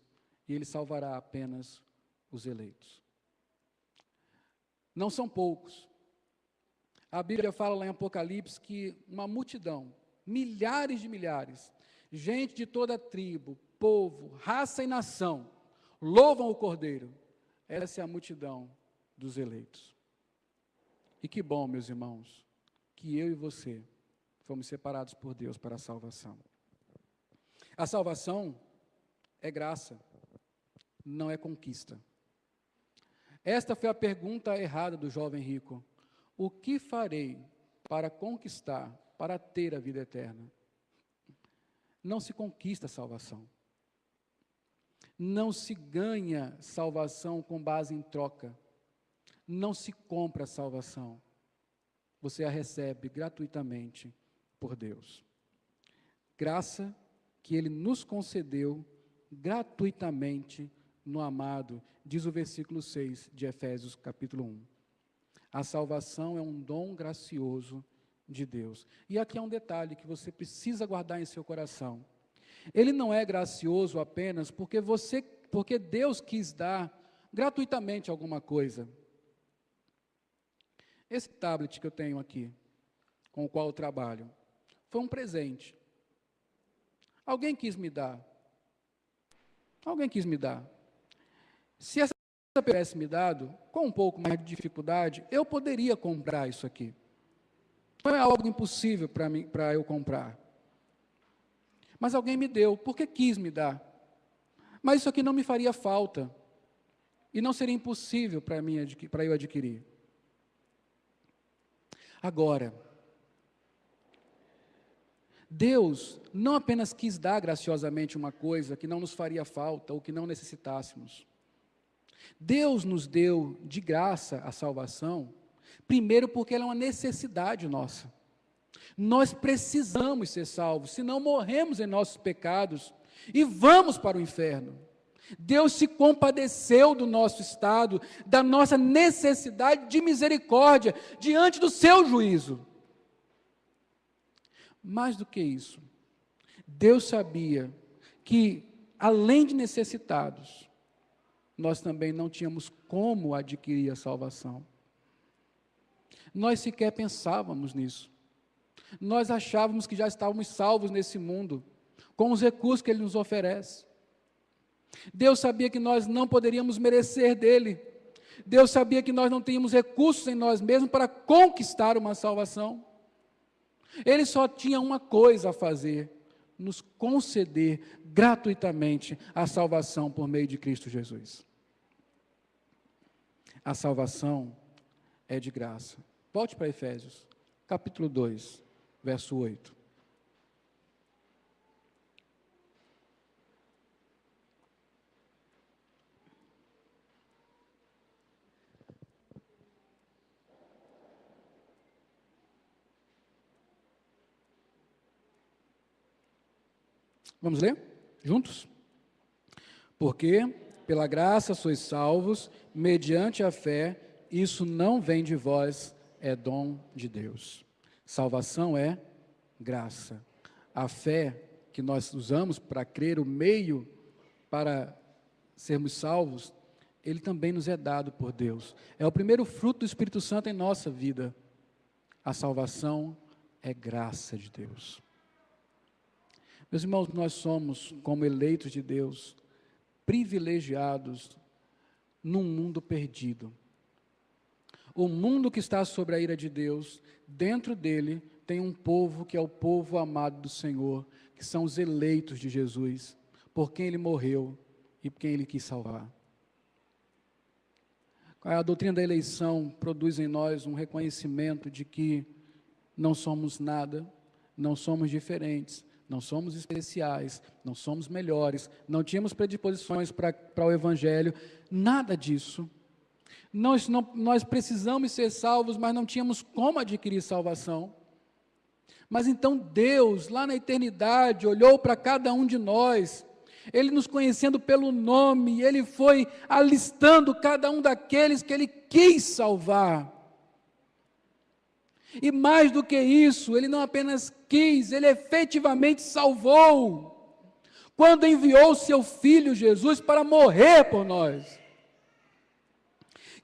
S1: e Ele salvará apenas os eleitos. Não são poucos. A Bíblia fala lá em Apocalipse que uma multidão, milhares de milhares, gente de toda tribo, povo, raça e nação, louvam o Cordeiro. Essa é a multidão dos eleitos. E que bom, meus irmãos, que eu e você fomos separados por Deus para a salvação. A salvação é graça, não é conquista. Esta foi a pergunta errada do jovem rico. O que farei para conquistar, para ter a vida eterna? Não se conquista a salvação. Não se ganha salvação com base em troca. Não se compra a salvação. Você a recebe gratuitamente por Deus. Graça que Ele nos concedeu gratuitamente no amado, diz o versículo 6 de Efésios capítulo 1. A salvação é um dom gracioso de Deus. E aqui há um detalhe que você precisa guardar em seu coração. Ele não é gracioso apenas porque Deus quis dar gratuitamente alguma coisa. Esse tablet que eu tenho aqui, com o qual eu trabalho, foi um presente. Alguém quis me dar. Alguém quis me dar. Se essa pessoa tivesse me dado, com um pouco mais de dificuldade, eu poderia comprar isso aqui. Não é algo impossível para eu comprar. Mas alguém me deu, porque quis me dar. Mas isso aqui não me faria falta. E não seria impossível para eu adquirir. Agora, Deus não apenas quis dar graciosamente uma coisa que não nos faria falta ou que não necessitássemos. Deus nos deu de graça a salvação, primeiro porque ela é uma necessidade nossa. Nós precisamos ser salvos, senão morremos em nossos pecados e vamos para o inferno. Deus se compadeceu do nosso estado, da nossa necessidade de misericórdia diante do seu juízo. Mais do que isso, Deus sabia que, além de necessitados, nós também não tínhamos como adquirir a salvação. Nós sequer pensávamos nisso. Nós achávamos que já estávamos salvos nesse mundo, com os recursos que Ele nos oferece. Deus sabia que nós não poderíamos merecer dEle. Deus sabia que nós não tínhamos recursos em nós mesmos para conquistar uma salvação. Ele só tinha uma coisa a fazer: nos conceder gratuitamente a salvação por meio de Cristo Jesus. A salvação é de graça. Volte para Efésios, capítulo 2, verso 8. Vamos ler juntos? Porque, pela graça sois salvos, mediante a fé, isso não vem de vós, é dom de Deus. Salvação é graça. A fé que nós usamos para crer, o meio para sermos salvos, ele também nos é dado por Deus. É o primeiro fruto do Espírito Santo em nossa vida. A salvação é graça de Deus. Meus irmãos, nós somos, como eleitos de Deus, privilegiados num mundo perdido. O mundo que está sobre a ira de Deus, dentro dele tem um povo que é o povo amado do Senhor, que são os eleitos de Jesus, por quem ele morreu e por quem ele quis salvar. A doutrina da eleição produz em nós um reconhecimento de que não somos nada, não somos diferentes, não somos especiais, não somos melhores, não tínhamos predisposições para o Evangelho, nada disso. Nós precisamos ser salvos, mas não tínhamos como adquirir salvação. Mas então Deus, lá na eternidade, olhou para cada um de nós, Ele nos conhecendo pelo nome, Ele foi alistando cada um daqueles que Ele quis salvar. E mais do que isso, Ele não apenas quis, Ele efetivamente salvou, quando enviou o seu Filho Jesus para morrer por nós.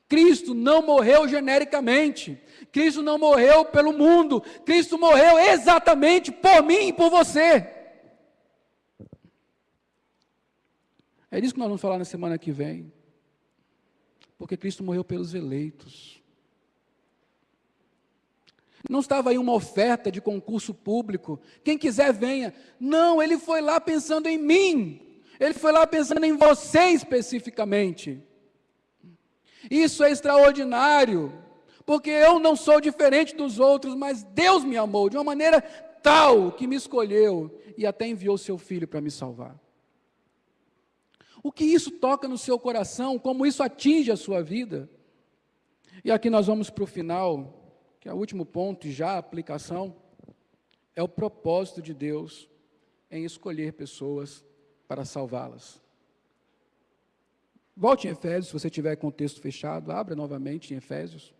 S1: Cristo não morreu genericamente, Cristo não morreu pelo mundo, Cristo morreu exatamente por mim e por você. É disso que nós vamos falar na semana que vem, porque Cristo morreu pelos eleitos. Não estava aí uma oferta de concurso público, quem quiser venha. Não, Ele foi lá pensando em mim, Ele foi lá pensando em você especificamente. Isso é extraordinário, porque eu não sou diferente dos outros, mas Deus me amou de uma maneira tal que me escolheu e até enviou seu Filho para me salvar. O que isso toca no seu coração, como isso atinge a sua vida? E aqui nós vamos para o final, que é o último ponto, e já a aplicação, é o propósito de Deus em escolher pessoas para salvá-las. Volte em Efésios, se você tiver com o texto fechado, abra novamente em Efésios.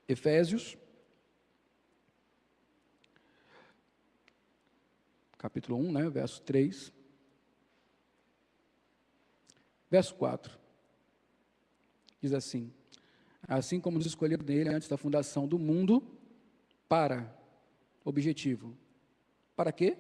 S1: Efésios, capítulo 1, verso 3. Verso 4, diz assim: assim como nos escolheu nele antes da fundação do mundo, para, objetivo, para quê?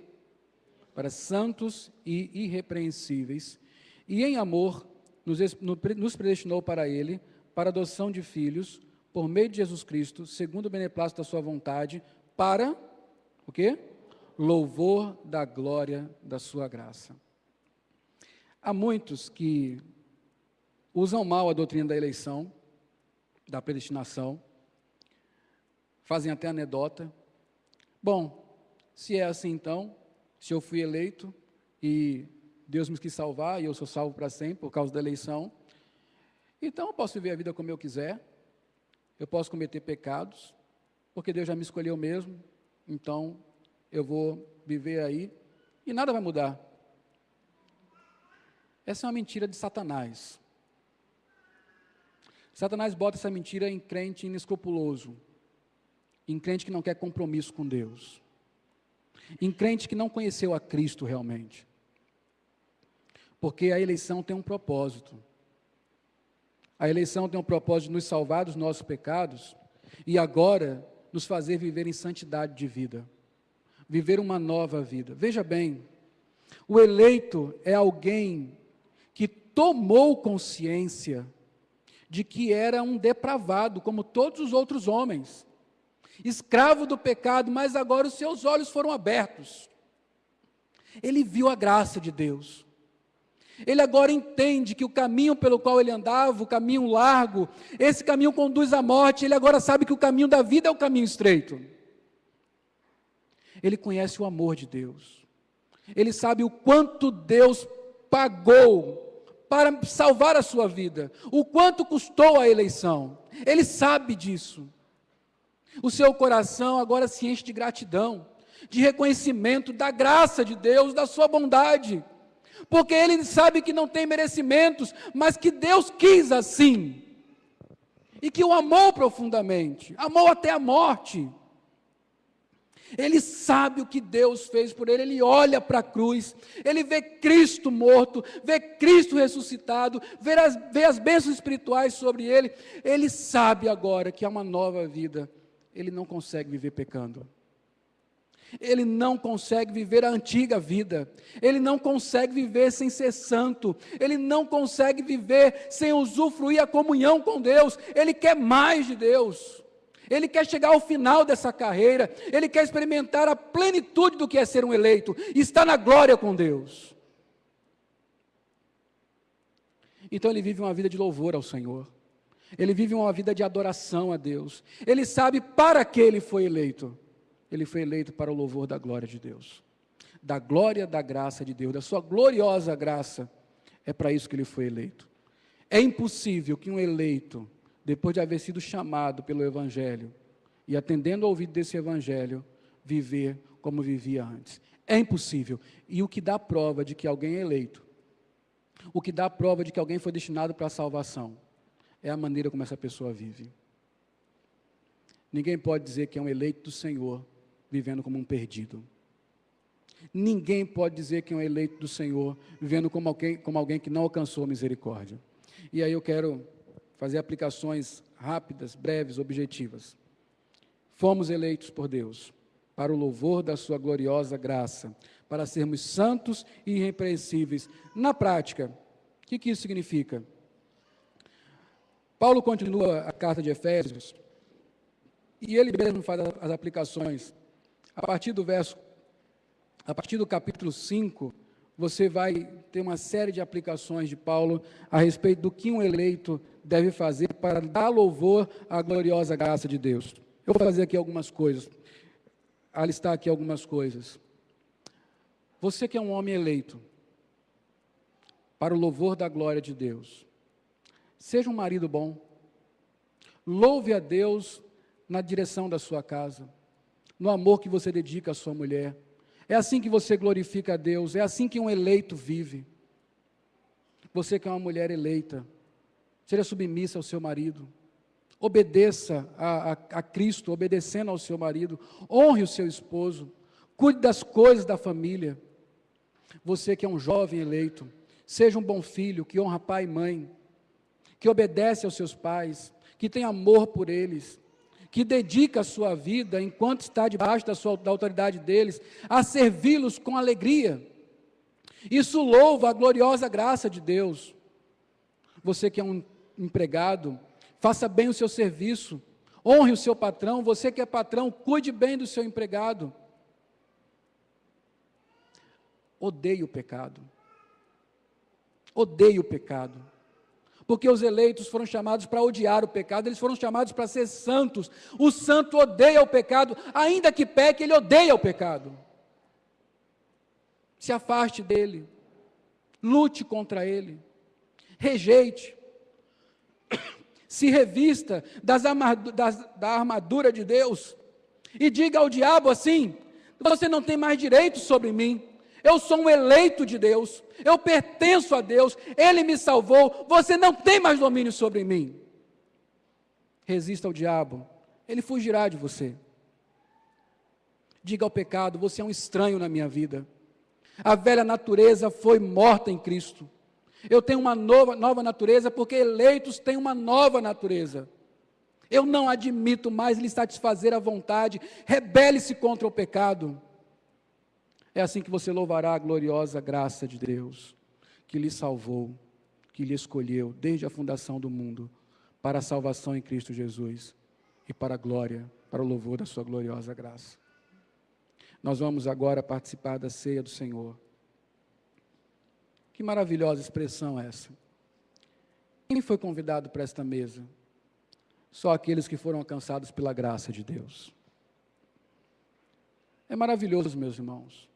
S1: Para santos e irrepreensíveis, e em amor nos predestinou para ele, para a adoção de filhos, por meio de Jesus Cristo, segundo o beneplácito da sua vontade, para, o quê? Louvor da glória da sua graça. Há muitos que usam mal a doutrina da eleição, da predestinação, fazem até anedota. Bom, se é assim então, se eu fui eleito e Deus me quis salvar e eu sou salvo para sempre por causa da eleição, então eu posso viver a vida como eu quiser, eu posso cometer pecados, porque Deus já me escolheu mesmo, então eu vou viver aí e nada vai mudar. Essa é uma mentira de Satanás. Satanás bota essa mentira em crente inescrupuloso, em crente que não quer compromisso com Deus, em crente que não conheceu a Cristo realmente. Porque a eleição tem um propósito. A eleição tem um propósito de nos salvar dos nossos pecados e agora nos fazer viver em santidade de vida, viver uma nova vida. Veja bem, o eleito é alguém que tomou consciência de que era um depravado, como todos os outros homens, escravo do pecado, mas agora os seus olhos foram abertos. Ele viu a graça de Deus. Ele agora entende que o caminho pelo qual ele andava, o caminho largo, esse caminho conduz à morte. Ele agora sabe que o caminho da vida é o caminho estreito. Ele conhece o amor de Deus. Ele sabe o quanto Deus pagou para salvar a sua vida, o quanto custou a eleição. Ele sabe disso. O seu coração agora se enche de gratidão, de reconhecimento da graça de Deus, da sua bondade, porque ele sabe que não tem merecimentos, mas que Deus quis assim. e que o amou profundamente, amou até a morte. Ele sabe o que Deus fez por ele, ele olha para a cruz, ele vê Cristo morto, vê Cristo ressuscitado, vê as bênçãos espirituais sobre ele, ele sabe agora que há uma nova vida, ele não consegue viver pecando. Ele não consegue viver a antiga vida, ele não consegue viver sem ser santo, ele não consegue viver sem usufruir a comunhão com Deus, ele quer mais de Deus, ele quer chegar ao final dessa carreira, ele quer experimentar a plenitude do que é ser um eleito, e estar na glória com Deus. Então ele vive uma vida de louvor ao Senhor, ele vive uma vida de adoração a Deus, ele sabe para que ele foi eleito. Ele foi eleito para o louvor da glória de Deus, da glória da graça de Deus, da sua gloriosa graça, é para isso que ele foi eleito. É impossível que um eleito, depois de haver sido chamado pelo Evangelho, e atendendo ao ouvido desse Evangelho, viver como vivia antes. É impossível. E o que dá prova de que alguém é eleito, o que dá prova de que alguém foi destinado para a salvação, é a maneira como essa pessoa vive. Ninguém pode dizer que é um eleito do Senhor, vivendo como um perdido. Ninguém pode dizer que é um eleito do Senhor, vivendo como alguém que não alcançou a misericórdia. E aí eu quero fazer aplicações rápidas, breves, objetivas. Fomos eleitos por Deus, para o louvor da sua gloriosa graça, para sermos santos e irrepreensíveis. Na prática, o que isso significa? Paulo continua a carta de Efésios, e ele mesmo faz as aplicações. A partir do capítulo 5, você vai ter uma série de aplicações de Paulo a respeito do que um eleito deve fazer para dar louvor à gloriosa graça de Deus. Eu vou fazer aqui algumas coisas, alistar aqui algumas coisas. Você que é um homem eleito, para o louvor da glória de Deus, seja um marido bom, louve a Deus na direção da sua casa, no amor que você dedica à sua mulher. É assim que você glorifica a Deus, é assim que um eleito vive. Você que é uma mulher eleita, seja submissa ao seu marido, obedeça a Cristo, obedecendo ao seu marido, honre o seu esposo, cuide das coisas da família. Você que é um jovem eleito, seja um bom filho, que honra pai e mãe, que obedece aos seus pais, que tem amor por eles, que dedica a sua vida, enquanto está debaixo da autoridade deles, a servi-los com alegria. Isso louva a gloriosa graça de Deus. Você que é um empregado, faça bem o seu serviço, honre o seu patrão. Você que é patrão, cuide bem do seu empregado. Odeie o pecado. Odeie o pecado. Porque os eleitos foram chamados para odiar o pecado, eles foram chamados para ser santos. O santo odeia o pecado, ainda que peque, ele odeia o pecado. Se afaste dele, lute contra ele, rejeite, se revista da armadura de Deus, e diga ao diabo assim: você não tem mais direito sobre mim. Eu sou um eleito de Deus, eu pertenço a Deus, Ele me salvou, você não tem mais domínio sobre mim. Resista ao diabo, ele fugirá de você. Diga ao pecado: você é um estranho na minha vida. A velha natureza foi morta em Cristo. Eu tenho uma nova natureza, porque eleitos têm uma nova natureza. Eu não admito mais lhe satisfazer a vontade, rebele-se contra o pecado. É assim que você louvará a gloriosa graça de Deus, que lhe salvou, que lhe escolheu desde a fundação do mundo, para a salvação em Cristo Jesus, e para a glória, para o louvor da sua gloriosa graça. Nós vamos agora participar da ceia do Senhor. Que maravilhosa expressão essa. Quem foi convidado para esta mesa? Só aqueles que foram alcançados pela graça de Deus. É maravilhoso, meus irmãos.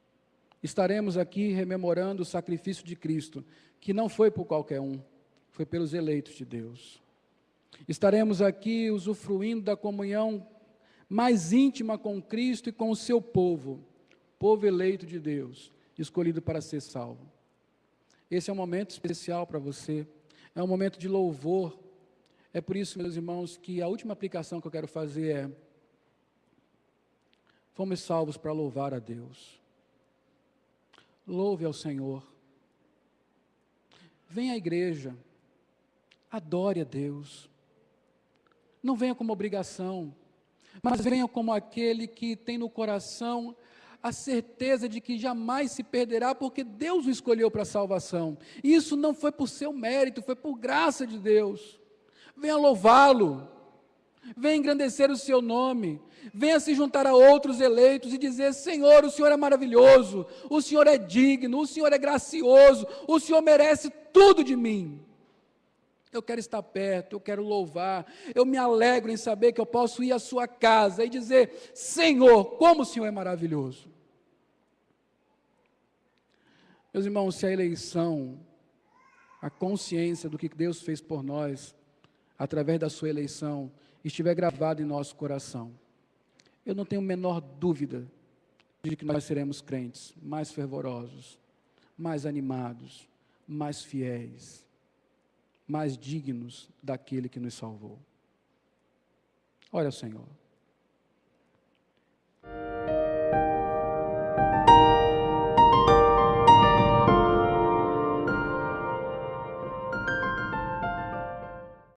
S1: Estaremos aqui rememorando o sacrifício de Cristo, que não foi por qualquer um, foi pelos eleitos de Deus. Estaremos aqui usufruindo da comunhão mais íntima com Cristo e com o seu povo eleito de Deus, escolhido para ser salvo. Esse é um momento especial para você, é um momento de louvor, É por isso, meus irmãos, que a última aplicação que eu quero fazer é: fomos salvos para louvar a Deus. Louve ao Senhor. Venha à igreja. Adore a Deus. Não venha como obrigação, mas venha como aquele que tem no coração a certeza de que jamais se perderá, porque Deus o escolheu para a salvação. E isso não foi por seu mérito, foi por graça de Deus. Venha louvá-lo, venha engrandecer o seu nome, venha se juntar a outros eleitos e dizer: Senhor, o Senhor é maravilhoso, o Senhor é digno, o Senhor é gracioso, o Senhor merece tudo de mim. Eu quero estar perto, eu quero louvar, eu me alegro em saber que eu posso ir à sua casa e dizer: Senhor, como o Senhor é maravilhoso. Meus irmãos, se a eleição, a consciência do que Deus fez por nós, através da sua eleição, estiver gravado em nosso coração, eu não tenho a menor dúvida de que nós seremos crentes mais fervorosos, mais animados, mais fiéis, mais dignos daquele que nos salvou. Ore ao Senhor.